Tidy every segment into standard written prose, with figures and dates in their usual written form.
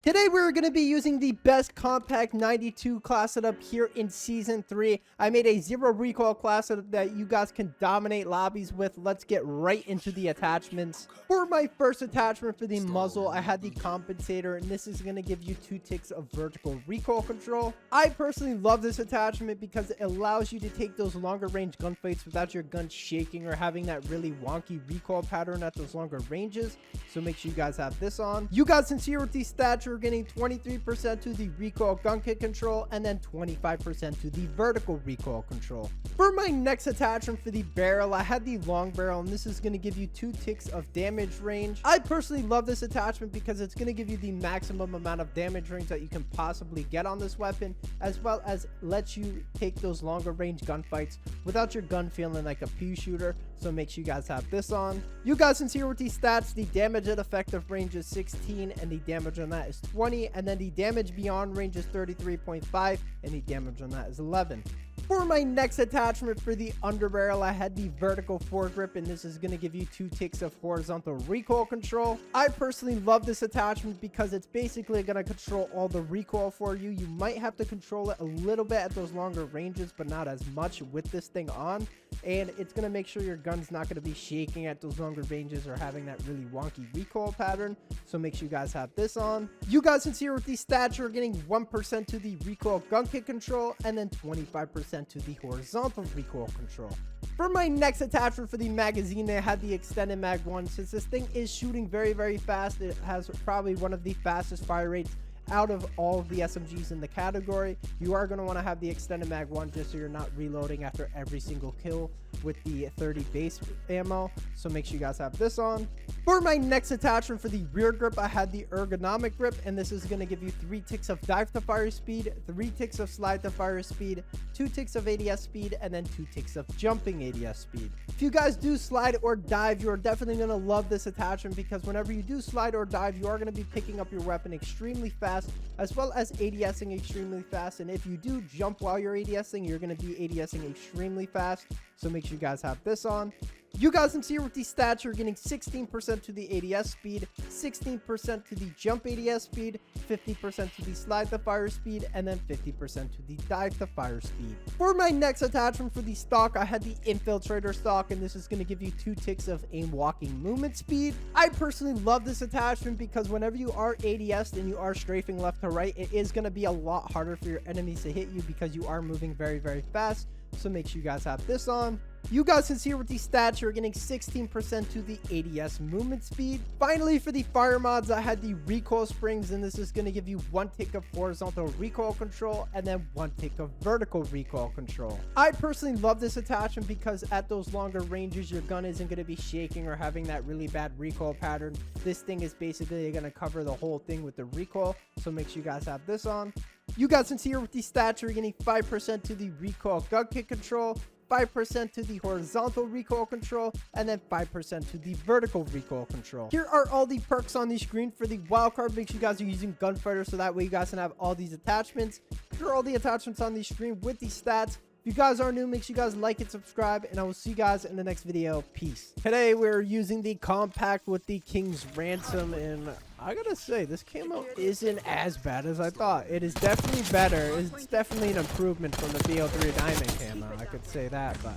Today we're going to be using the best Kompakt 92 class setup here in Season 3. I made a zero recoil class setup that you guys can dominate lobbies with. Let's get right into the attachments. For my first attachment for the muzzle, I had the compensator, and this is going to give you 2 ticks of vertical recoil control. I personally love this attachment because it allows you to take those longer range gunfights without your gun shaking or having that really wonky recoil pattern at those longer ranges. So make sure you guys have this on. You guys can see with these stats, we're getting 23% to the recoil gun kick control and then 25% to the vertical recoil control. For my next attachment for the barrel, I had the long barrel, and this is going to give you 2 ticks of damage range. I personally love this attachment because it's going to give you the maximum amount of damage range that you can possibly get on this weapon, as well as lets you take those longer range gunfights without your gun feeling like a pew shooter. So make sure you guys have this on. You guys can see with these stats, the damage at effective range is 16 and the damage on that is 20, and then the damage beyond range is 33.5 and the damage on that is 11. For my next attachment for the underbarrel, I had the vertical foregrip, and this is going to give you 2 ticks of horizontal recoil control. I personally love this attachment because it's basically going to control all the recoil for you. You might have to control it a little bit at those longer ranges, but not as much with this thing on. And it's going to make sure your gun's not going to be shaking at those longer ranges or having that really wonky recoil pattern. So make sure you guys have this on. You guys can see with these stats, you're getting 1% to the recoil gun kick control and then 25% to the horizontal recoil control. For my next attachment for the magazine, I had the extended mag 1. Since this thing is shooting very fast, it has probably one of the fastest fire rates out of all of the SMGs in the category. You are going to want to have the extended mag 1 just so you're not reloading after every single kill with the 30 base ammo. So make sure you guys have this on. For my next attachment for the rear grip, I had the ergonomic grip, and this is going to give you 3 ticks of dive to fire speed, 3 ticks of slide to fire speed, 2 ticks of ADS speed, and then 2 ticks of jumping ADS speed. If you guys do slide or dive, you are definitely going to love this attachment because whenever you do slide or dive, you are going to be picking up your weapon extremely fast, as well as ADSing extremely fast. And if you do jump while you're ADSing, you're going to be ADSing extremely fast. So make sure you guys have this on. You guys can see with these stats, you're getting 16% to the ADS speed, 16% to the jump ADS speed, 50% to the slide to fire speed, and then 50% to the dive to fire speed. For my next attachment for the stock, I had the infiltrator stock, and this is going to give you 2 ticks of aim walking movement speed. I personally love this attachment because whenever you are ADS'd and you are strafing left to right, it is going to be a lot harder for your enemies to hit you because you are moving very fast. So make sure you guys have this on. You guys can see with these stats, you're getting 16% to the ADS movement speed. Finally, for the fire mods, I had the recoil springs, and this is going to give you 1 tick of horizontal recoil control and then 1 tick of vertical recoil control. I personally love this attachment because at those longer ranges, your gun isn't going to be shaking or having that really bad recoil pattern. This thing is basically going to cover the whole thing with the recoil. So make sure you guys have this on. You guys can see here with these stats, you're getting 5% to the recoil gun kick control, 5% to the horizontal recoil control, and then 5% to the vertical recoil control. Here are all the perks on the screen. For the wildcard, make sure you guys are using Gunfighter so that way you guys can have all these attachments. Here are all the attachments on the screen with these stats. If you guys are new, make sure you guys like and subscribe, and I will see you guys in the next video. Peace. Today we're using the Kompakt with the King's Ransom, and I gotta say, this camo isn't as bad as I thought. It is definitely better. It's definitely an improvement from the BO3 diamond camo. I could say that, but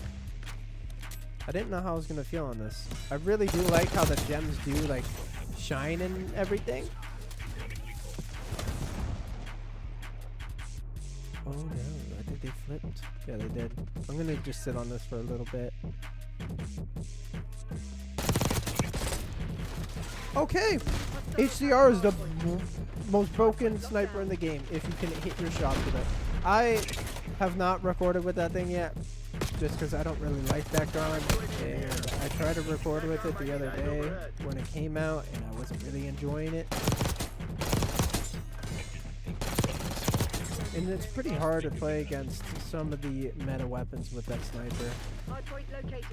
I didn't know how I was gonna feel on this. I really do like how the gems do like shine and everything. Oh no, I think they flipped. Yeah, they did. I'm gonna just sit on this for a little bit. Okay, HCR is the most broken sniper in the game if you can hit your shots with it. I have not recorded with that thing yet, just because I don't really like that gun, and I tried to record with it the other day when it came out, and I wasn't really enjoying it. And it's pretty hard to play against some of the meta weapons with that sniper. Hardpoint located.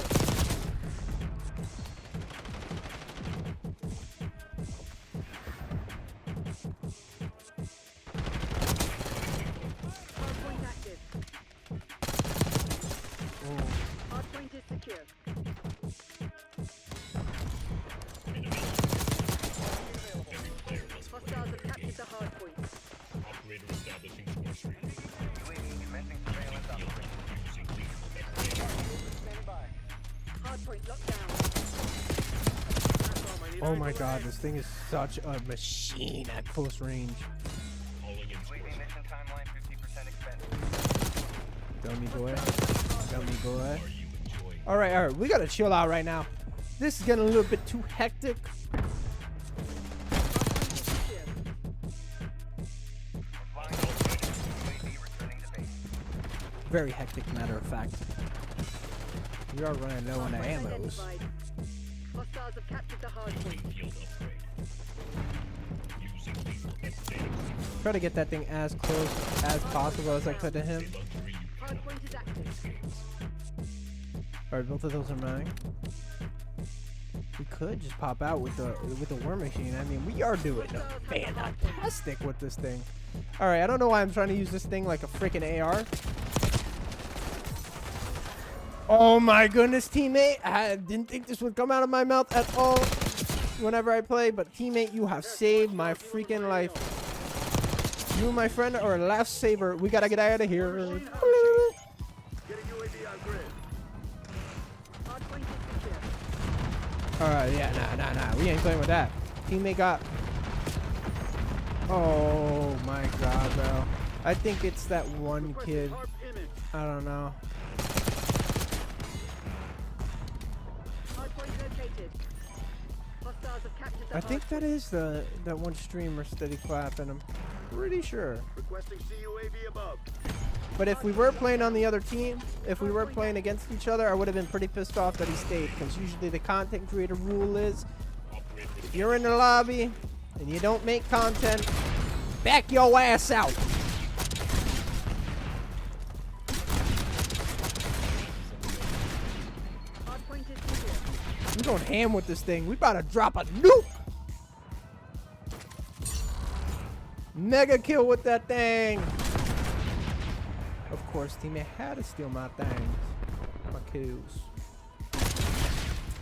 Hardpoint active. Oh. Hardpoint is secure. Hostiles have captured the hardpoint. Oh my god, this thing is such a machine at close range. Dummy boy. Dummy boy. Alright, we gotta chill out right now. This is getting a little bit too hectic. Very hectic, matter of fact. We are running low on the ammos. Hostiles have captured the hard point. Try to get that thing as close as possible as I could to him. Hard point is active. Alright, both of those are mine. We could just pop out with the war machine. I mean, we are doing fantastic with this thing. Alright, I don't know why I'm trying to use this thing like a freaking AR. Oh my goodness, teammate. I didn't think this would come out of my mouth at all whenever I play, but teammate, you have saved my freaking life. You, my friend, are a lifesaver. We gotta get out of here. Hard point is secure. Alright, yeah, nah. We ain't playing with that. Teammate got... Oh my god, bro. I think it's that one kid. I don't know. Hard point located. Hostiles have captured the I think that is that one streamer steady clapping. I'm pretty sure. Requesting CUAV above. But if we were playing on the other team, if we were playing against each other, I would have been pretty pissed off that he stayed. Because usually the content creator rule is, if you're in the lobby and you don't make content, back your ass out. hard point is secure. I'm going ham with this thing. We about to drop a nuke. Mega kill with that thing. Of course, teammate had to steal my things. My kills.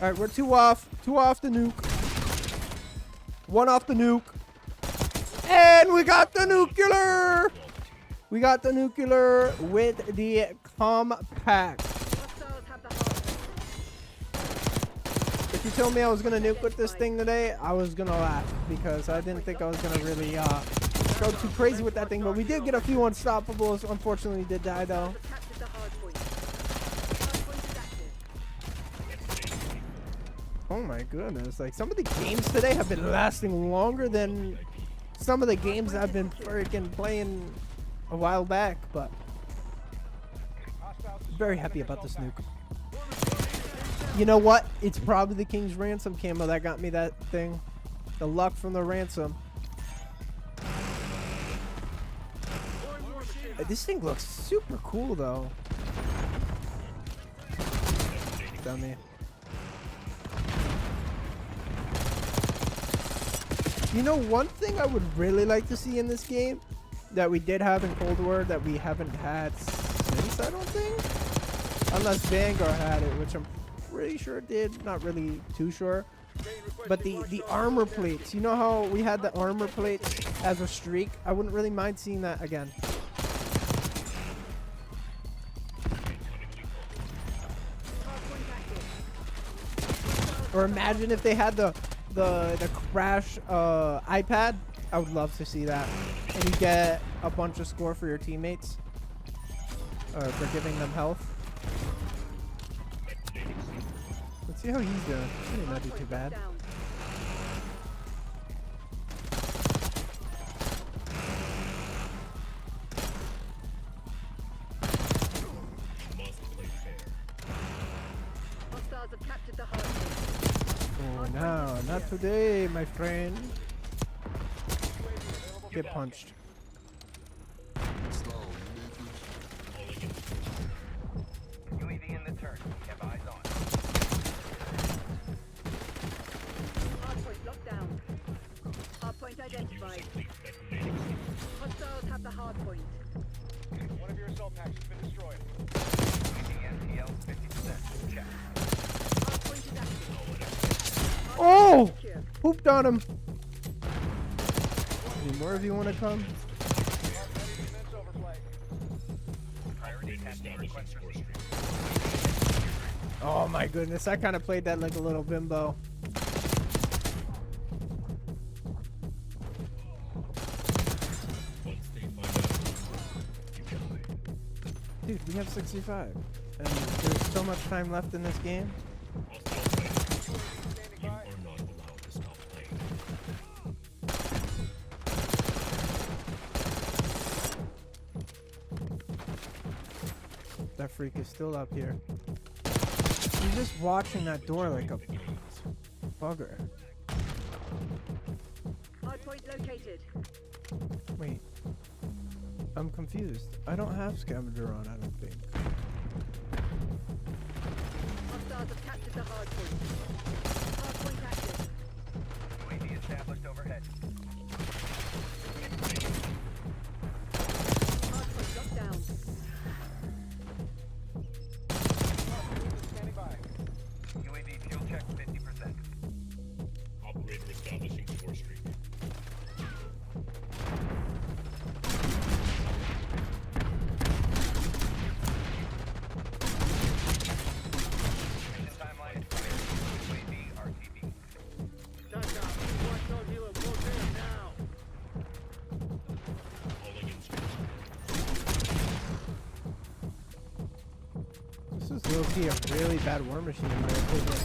Alright, we're two off. Two off the nuke. One off the nuke. And we got the nuclear. We got the nuclear with the Kompakt. Hostiles have the hard point. If you told me I was gonna nuke with this thing today, I was gonna laugh because I didn't think I was gonna really go too crazy with that thing. But we did get a few unstoppables. Unfortunately, we did die though. Hostiles have captured the hard point. Hard point is active. Oh my goodness! Like some of the games today have been lasting longer than some of the games I've been freaking playing a while back. But very happy about this nuke. You know what? It's probably the King's Ransom camo that got me that thing. The luck from the ransom. This thing looks super cool though. Dummy. You know, one thing I would really like to see in this game that we did have in Cold War that we haven't had since, I don't think. Unless Vanguard had it, which I'm pretty sure it did. Not really too sure. But the armor plates, you know how we had the armor plates as a streak? I wouldn't really mind seeing that again. Or imagine if they had the crash iPad. I would love to see that. And you get a bunch of score for your teammates. For giving them health. Let's see how he's doing. He did not do too bad. Hostiles have captured the hard point. Oh no, not today, my friend. Get punched. UAV in the turn. Have eyes on. Hard point locked down. Hard point identified. Hostiles have the hard point. One of your assault packs has been destroyed. NTL 50%. Check. Hard point is active. Oh! Secure. Pooped on him. Any more of you want to come? Priority testing request received. Oh my goodness, I kind of played that like a little bimbo. Dude, we have 65. And there's so much time left in this game. Standing by. That freak is still up here. He's just watching that door like a bugger. Hardpoint located. Wait. I'm confused. I don't have scavenger on, I don't think. Hostiles have captured the hardpoint. Hardpoint active. UAV established overhead. Hardpoint locked down. Standing by. UAV fuel check 50%. Operator establishing core streak. Mission timeline expired. UAV RTB. Calling in streak. This is low-key a really bad war machine in my opinion.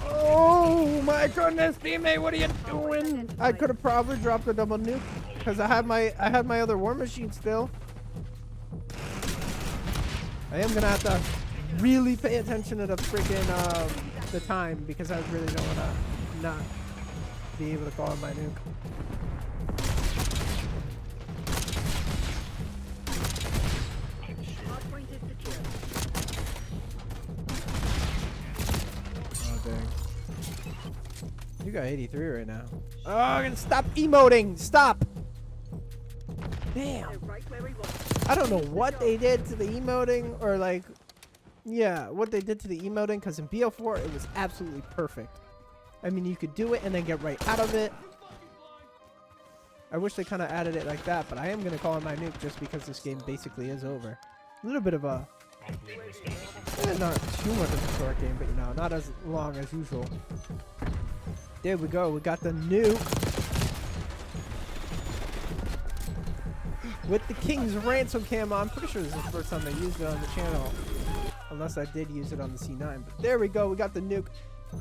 Oh my goodness, teammate, what are you doing? I could have probably dropped a double nuke because I had my other war machine still. I am gonna have to really pay attention to the freaking the time because I really don't wanna not be able to call in my nuke. Hardpoint is secure. Oh dang. You got 83 right now. Oh, I'm gonna stop emoting! Stop! Damn. They're right where we want. I don't know what they did to the emoting or like, yeah, what they did to the emoting because in BO4 it was absolutely perfect. I mean, you could do it and then get right out of it. I wish they kind of added it like that, but I am going to call in my nuke just because this game basically is over. A little bit of a, Operator establishing. not too much of a short game, but you know, not as long as usual. There we go. We got the nuke. With the King's Ransom cam on. I'm pretty sure this is the first time I used it on the channel. Unless I did use it on the C9. But there we go. We got the nuke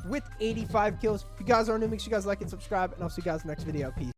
with 85 kills. If you guys are new, make sure you guys like and subscribe. And I'll see you guys next video. Peace.